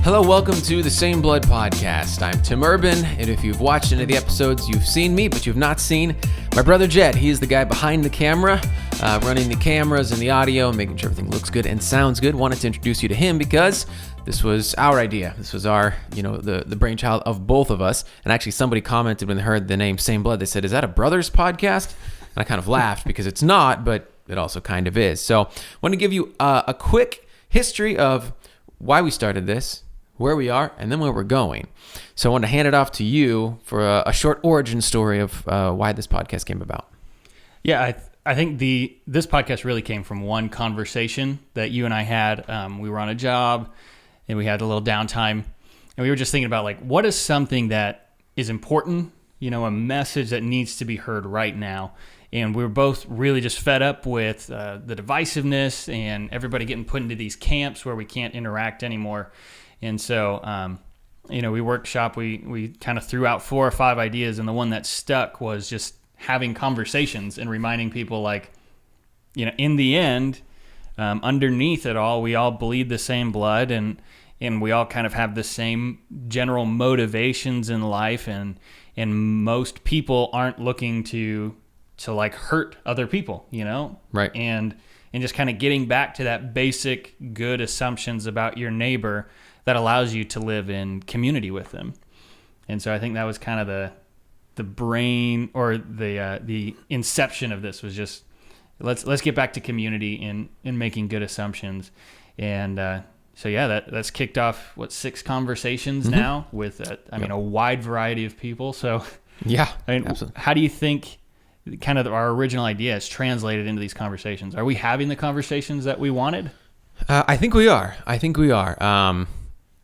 Hello, welcome to the Same Blood Podcast. I'm Tim Urban, and if you've watched any of the episodes, you've seen me, but you've not seen my brother Jed. He is the guy behind the camera, running the cameras and the audio, making sure everything looks good and sounds good. Wanted to introduce you to him because this was our idea. This was our, the brainchild of both of us. And actually, somebody commented when they heard the name Same Blood, they said, "Is that a brothers podcast?" And I kind of laughed because it's not, but it also kind of is. So I want to give you a quick history of why we started this, where we are, and then where we're going. So I want to hand it off to you for a short origin story of why this podcast came about. Yeah, I think this podcast really came from one conversation that you and I had. We were on a job, and we had a little downtime, and we were just thinking about, like, what is something that is important, a message that needs to be heard right now. And we were both really just fed up with the divisiveness and everybody getting put into these camps where we can't interact anymore. And so, we workshop, we kind of threw out 4 or 5 ideas, and the one that stuck was just having conversations and reminding people, like, in the end, underneath it all, we all bleed the same blood, and we all kind of have the same general motivations in life, and most people aren't looking to like hurt other people, Right. And just kind of getting back to that basic good assumptions about your neighbor that allows you to live in community with them. And so I think that was kind of the brain, or the inception of this, was just let's get back to community and making good assumptions. And so yeah, that's kicked off 6 conversations now with a wide variety of people. So yeah, absolutely. How do you think kind of our original idea is translated into these conversations? Are we having the conversations that we wanted? I think we are.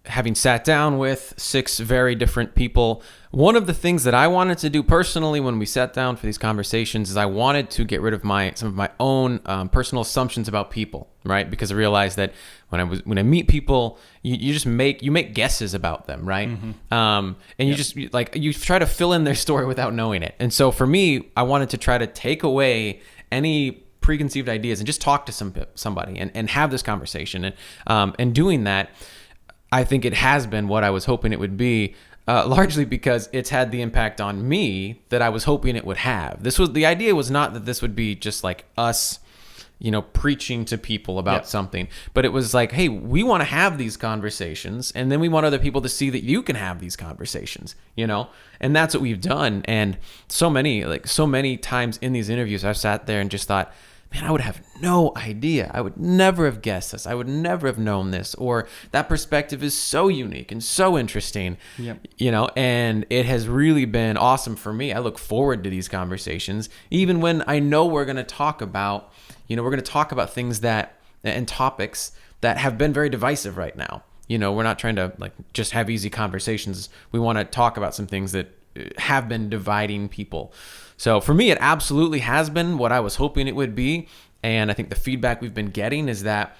Having sat down with 6 very different people, one of the things that I wanted to do personally when we sat down for these conversations is I wanted to get rid of some of my own personal assumptions about people, right? Because I realized that when I meet people, you make guesses about them, right? And you just you try to fill in their story without knowing it. And so for me, I wanted to try to take away any preconceived ideas and just talk to somebody and have this conversation. And doing that, I think it has been what I was hoping it would be, largely because it's had the impact on me that I was hoping it would have. The idea was not that this would be just like us, preaching to people about something, but it was like, hey, we want to have these conversations, and then we want other people to see that you can have these conversations, and that's what we've done. And so many times in these interviews, I've sat there and just thought, man, I would have no idea. I would never have guessed this. I would never have known this. Or that perspective is so unique and so interesting, and it has really been awesome for me. I look forward to these conversations, even when I know we're going to talk about, things and topics that have been very divisive right now. We're not trying to just have easy conversations. We want to talk about some things that have been dividing people. So for me, it absolutely has been what I was hoping it would be. And I think the feedback we've been getting is that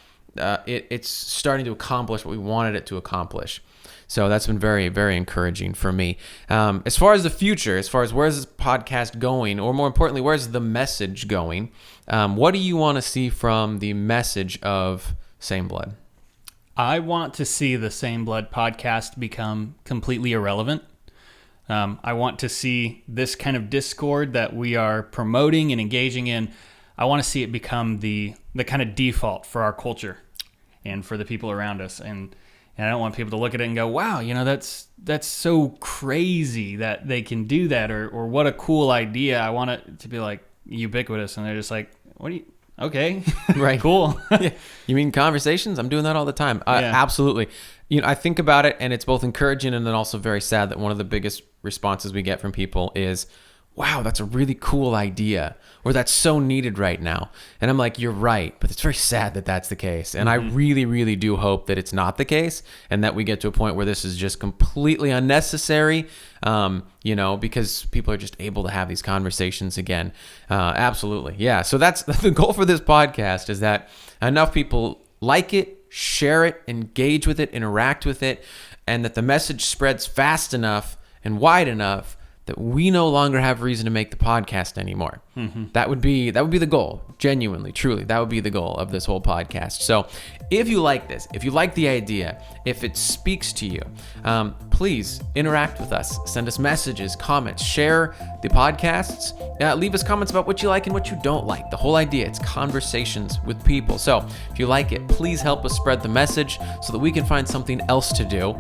it's starting to accomplish what we wanted it to accomplish. So that's been very, very encouraging for me. As far as the future, as far as where's this podcast going, or more importantly, where's the message going? What do you want to see from the message of Same Blood? I want to see the Same Blood podcast become completely irrelevant. I want to see this kind of discord that we are promoting and engaging in. I want to see it become the kind of default for our culture and for the people around us. And I don't want people to look at it and go, wow, that's so crazy that they can do that, or what a cool idea. I want it to be like ubiquitous, and they're just like, okay, right, cool. Yeah. You mean conversations? I'm doing that all the time. Absolutely. I think about it, and it's both encouraging and then also very sad that one of the biggest responses we get from people is, wow, that's a really cool idea, or that's so needed right now. And I'm like, you're right, but it's very sad that that's the case. And I really, really do hope that it's not the case, and that we get to a point where this is just completely unnecessary, because people are just able to have these conversations again. Absolutely. Yeah. So that's the goal for this podcast, is that enough people like it, share it, engage with it, interact with it, and that the message spreads fast enough and wide enough that we no longer have reason to make the podcast anymore. That would be the goal. Genuinely, truly, that would be the goal of this whole podcast. So if you like this, if you like the idea, if it speaks to you, please interact with us. Send us messages, comments, share the podcasts. Leave us comments about what you like and what you don't like. The whole idea, it's conversations with people. So if you like it, please help us spread the message so that we can find something else to do,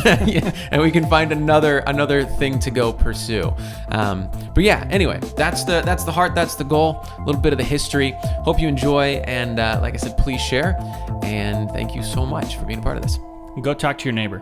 and we can find another thing to go pursue. But yeah, anyway, that's the heart, that's the goal. A little bit of the history. Hope you enjoy, and like I said, please share. And thank you so much for being a part of this. Go talk to your neighbor.